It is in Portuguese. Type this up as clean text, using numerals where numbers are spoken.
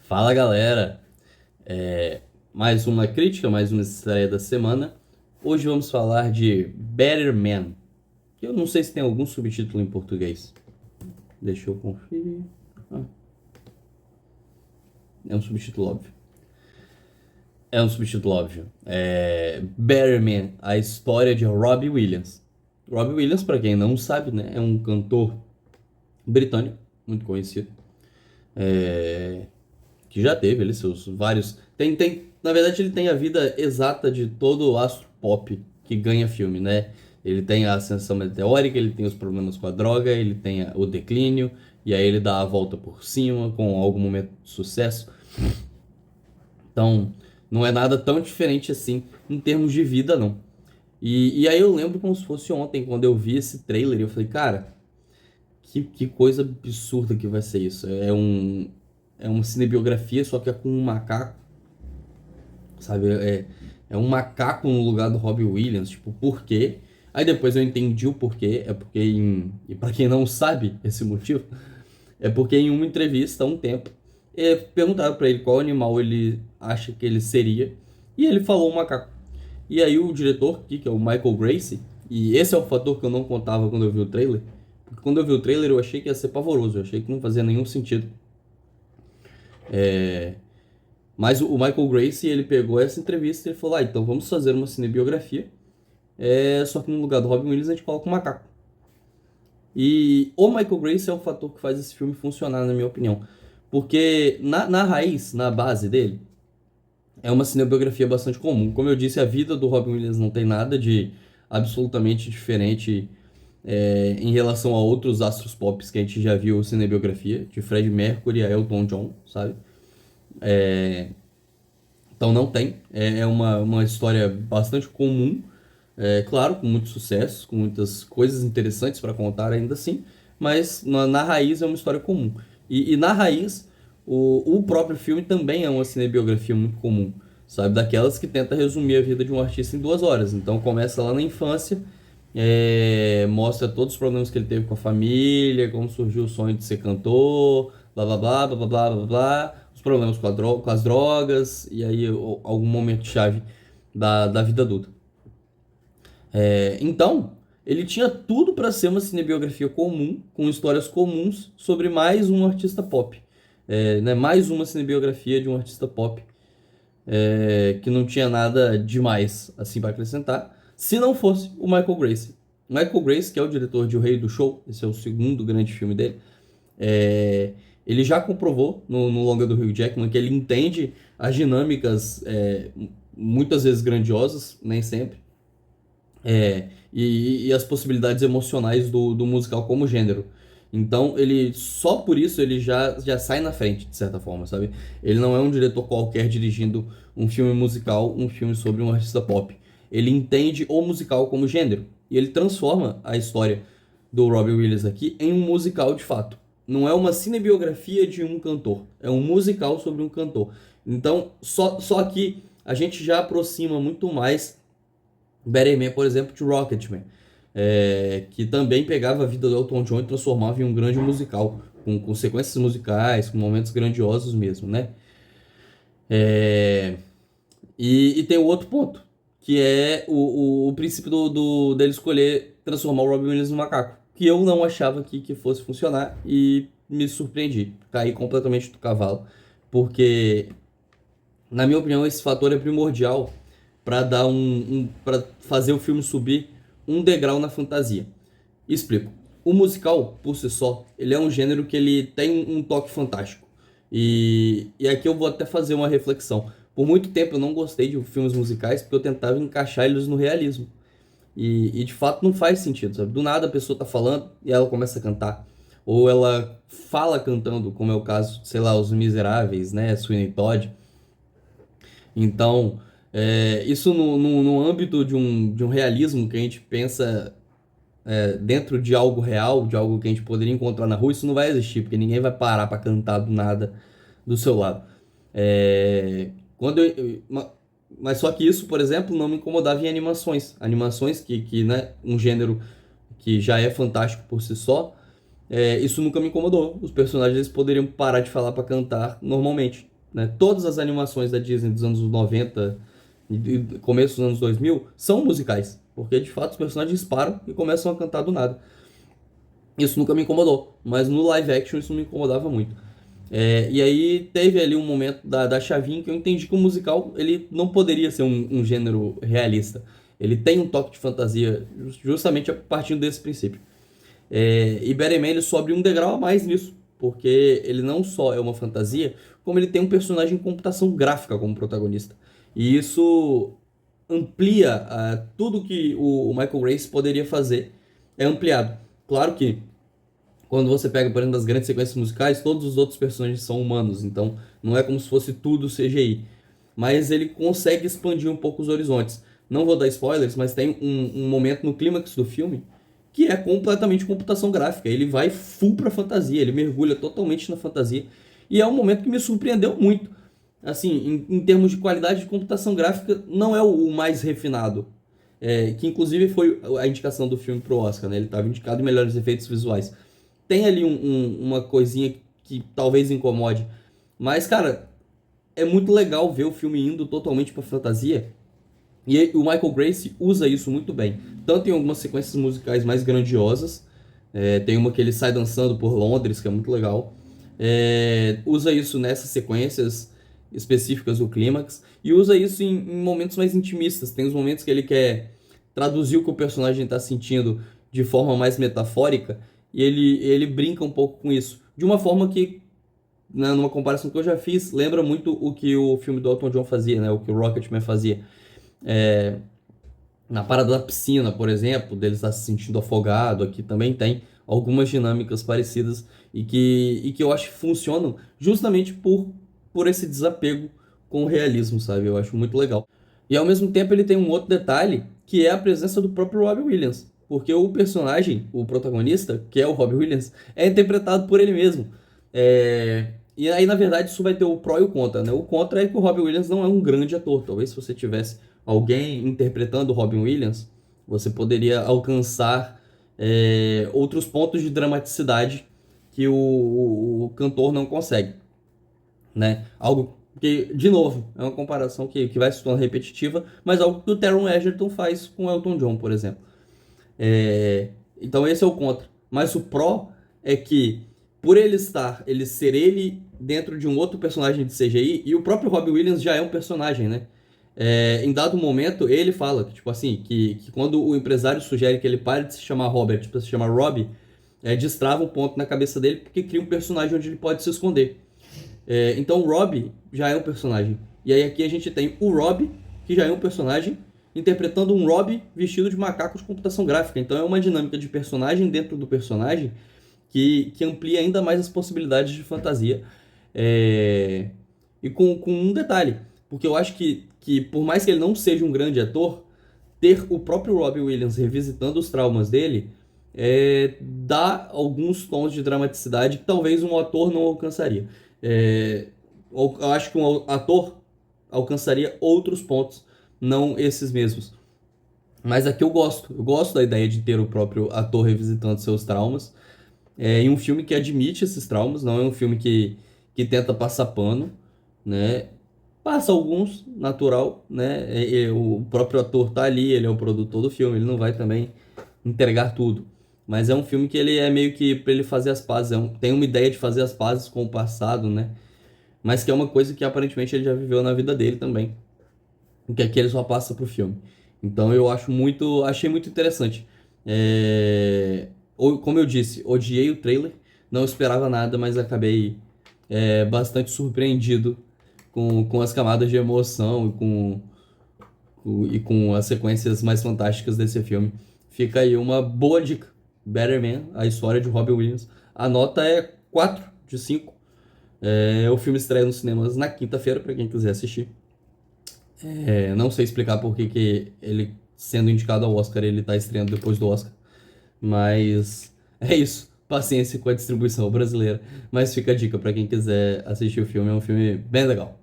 Fala galera, mais uma crítica, mais uma estreia da semana. Hoje vamos falar de Better Man, que eu não sei se tem algum subtítulo em português. Deixa eu conferir. Ah, é um subtítulo óbvio. É um subtítulo óbvio. Better Man, a história de Robbie Williams. Robbie Williams, para quem não sabe, né, é um cantor britânico, muito conhecido. É, que já teve ali seus vários. Na verdade, ele tem a vida exata de todo astro pop que ganha filme, né? Ele tem a ascensão meteórica, ele tem os problemas com a droga, ele tem o declínio, e aí ele dá a volta por cima com algum momento de sucesso. Então, não é nada tão diferente assim em termos de vida, não. E aí eu lembro como se fosse ontem, quando eu vi esse trailer, eu falei, cara, que coisa absurda que vai ser isso. É uma cinebiografia, só que é com um macaco, sabe? É um macaco no lugar do Robbie Williams, tipo, por quê? Aí depois eu entendi o porquê, é porque e para quem não sabe esse motivo, é porque em uma entrevista há um tempo, perguntaram para ele qual animal ele acha que ele seria, e ele falou um macaco. E aí o diretor aqui, que é o Michael Gracie, e esse é o fator que eu não contava quando eu vi o trailer, porque quando eu vi o trailer eu achei que ia ser pavoroso, eu achei que não fazia nenhum sentido. É, Mas o Michael Gracie, ele pegou essa entrevista e ele falou, então vamos fazer uma cinebiografia, só que no lugar do Robin Williams a gente coloca um macaco. E o Michael Gracie é o fator que faz esse filme funcionar, na minha opinião. Porque na raiz, na base dele, é uma cinebiografia bastante comum. Como eu disse, a vida do Robin Williams não tem nada de absolutamente diferente em relação a outros astros pop que a gente já viu cinebiografia, de Freddie Mercury a Elton John, sabe? Então não tem. É uma história bastante comum, claro, com muito sucesso, com muitas coisas interessantes para contar ainda assim, mas na raiz é uma história comum. E na raiz, o próprio filme também é uma cinebiografia muito comum, sabe? Daquelas que tenta resumir a vida de um artista em 2 horas. Então começa lá na infância, mostra todos os problemas que ele teve com a família, como surgiu o sonho de ser cantor, blá blá blá blá blá blá blá blá, os problemas com as drogas, e aí algum momento chave da vida adulta. Então, ele tinha tudo para ser uma cinebiografia comum, com histórias comuns sobre mais um artista pop. Né, mais uma cinebiografia de um artista pop que não tinha nada demais assim para acrescentar, se não fosse o Michael Gracie. Michael Gracie, que é o diretor de O Rei do Show, esse é o segundo grande filme dele, ele já comprovou no longa do Hugh Jackman que ele entende as dinâmicas muitas vezes grandiosas, nem sempre, e as possibilidades emocionais do musical como gênero. Então, ele só por isso ele já sai na frente, de certa forma, sabe? Ele não é um diretor qualquer dirigindo um filme musical, um filme sobre um artista pop. Ele entende o musical como gênero e ele transforma a história do Robbie Williams aqui em um musical de fato. Não é uma cinebiografia de um cantor, é um musical sobre um cantor. Então, só que a gente já aproxima muito mais Better Man, por exemplo, de Rocketman, que também pegava a vida do Elton John e transformava em um grande musical, com sequências musicais, com momentos grandiosos mesmo, né? É, e tem o outro ponto, que é o princípio dele escolher transformar o Robin Williams no macaco, que eu não achava que fosse funcionar e me surpreendi, caí completamente do cavalo, porque, na minha opinião, esse fator é primordial para dar para fazer o filme subir um degrau na fantasia. Explico. O musical, por si só, ele é um gênero que ele tem um toque fantástico. E aqui eu vou até fazer uma reflexão. Por muito tempo eu não gostei de filmes musicais porque eu tentava encaixar eles no realismo. E de fato não faz sentido, sabe? Do nada a pessoa tá falando e ela começa a cantar. Ou ela fala cantando, como é o caso, sei lá, Os Miseráveis, né? Sweeney Todd. Então, isso no âmbito de um realismo que a gente pensa dentro de algo real, de algo que a gente poderia encontrar na rua, isso não vai existir, porque ninguém vai parar para cantar do nada do seu lado. Quando mas só que isso, por exemplo, não me incomodava em animações. Animações que né, um gênero que já é fantástico por si só, isso nunca me incomodou. Os personagens eles poderiam parar de falar para cantar normalmente. né? Todas as animações da Disney dos anos 90 e começo dos anos 2000 são musicais, porque de fato os personagens param e começam a cantar do nada. Isso nunca me incomodou, mas no live action isso me incomodava muito. E aí teve ali um momento da chavinha que eu entendi que o musical ele não poderia ser um gênero realista. Ele tem um toque de fantasia justamente a partir desse princípio. E Better Man ele sobe um degrau a mais nisso, porque ele não só é uma fantasia, como ele tem um personagem em computação gráfica como protagonista. E isso amplia tudo que o Michael Grace poderia fazer, é ampliado. Claro que quando você pega, por exemplo, das grandes sequências musicais, todos os outros personagens são humanos, então não é como se fosse tudo CGI. Mas ele consegue expandir um pouco os horizontes. Não vou dar spoilers, mas tem um momento no clímax do filme que é completamente computação gráfica. Ele vai full pra fantasia, ele mergulha totalmente na fantasia. E é um momento que me surpreendeu muito. Assim, em termos de qualidade de computação gráfica, não é o mais refinado. Que inclusive foi a indicação do filme pro Oscar, né? Ele estava indicado em melhores efeitos visuais. Tem ali uma coisinha que talvez incomode. Mas, cara, é muito legal ver o filme indo totalmente pra fantasia. E o Michael Grace usa isso muito bem. Tanto em algumas sequências musicais mais grandiosas. Tem uma que ele sai dançando por Londres, que é muito legal. Usa isso nessas sequências específicas do clímax. E usa isso em momentos mais intimistas. Tem os momentos que ele quer traduzir o que o personagem está sentindo de forma mais metafórica. E ele brinca um pouco com isso. De uma forma que, né, numa comparação que eu já fiz, lembra muito o que o filme do Elton John fazia, né? O que o Rocketman fazia. Na parada da piscina, por exemplo, dele estar se sentindo afogado, aqui também tem algumas dinâmicas parecidas e que eu acho que funcionam justamente por esse desapego com o realismo, sabe? Eu acho muito legal. E ao mesmo tempo ele tem um outro detalhe, que é a presença do próprio Robbie Williams. Porque o personagem, o protagonista, que é o Robbie Williams, é interpretado por ele mesmo. E aí, na verdade, isso vai ter o pró e o contra, né? O contra é que o Robbie Williams não é um grande ator. Talvez se você tivesse alguém interpretando o Robin Williams, você poderia alcançar outros pontos de dramaticidade que o cantor não consegue, né? Algo que, de novo, é uma comparação que vai se tornar repetitiva, mas algo que o Taron Egerton faz com o Elton John, por exemplo. Então esse é o contra. Mas o pró é que, por ele ser ele dentro de um outro personagem de CGI, e o próprio Robbie Williams já é um personagem, né? Em dado momento, ele fala que, tipo assim, que quando o empresário sugere que ele pare de se chamar Robert para se chamar Robbie, destrava um ponto na cabeça dele porque cria um personagem onde ele pode se esconder. Então o Robbie já é um personagem. E aí aqui a gente tem o Robbie, que já é um personagem, interpretando um Robbie vestido de macaco de computação gráfica. Então é uma dinâmica de personagem dentro do personagem que amplia ainda mais as possibilidades de fantasia. E com um detalhe, porque eu acho que por mais que ele não seja um grande ator, ter o próprio Robbie Williams revisitando os traumas dele dá alguns tons de dramaticidade que talvez um ator não alcançaria. Eu acho que um ator alcançaria outros pontos, não esses mesmos. Mas aqui eu gosto da ideia de ter o próprio ator revisitando seus traumas. Em um filme que admite esses traumas, não é um filme que tenta passar pano, né? Passa alguns, natural, né? O próprio ator tá ali, ele é o produtor do filme, ele não vai também entregar tudo. Mas é um filme que ele é meio que para ele fazer as pazes, tem uma ideia de fazer as pazes com o passado, né? Mas que é uma coisa que aparentemente ele já viveu na vida dele também. O que aqui ele só passa pro filme. Então eu achei muito interessante. Como eu disse, odiei o trailer, não esperava nada, mas acabei bastante surpreendido com as camadas de emoção e com as sequências mais fantásticas desse filme. Fica aí uma boa dica. Better Man, a história de Robin Williams. A nota é 4 de 5. O filme estreia nos cinemas na quinta-feira, para quem quiser assistir. Não sei explicar por que ele, sendo indicado ao Oscar, ele tá estreando depois do Oscar. Mas é isso. Paciência com a distribuição brasileira. Mas fica a dica para quem quiser assistir o filme. É um filme bem legal.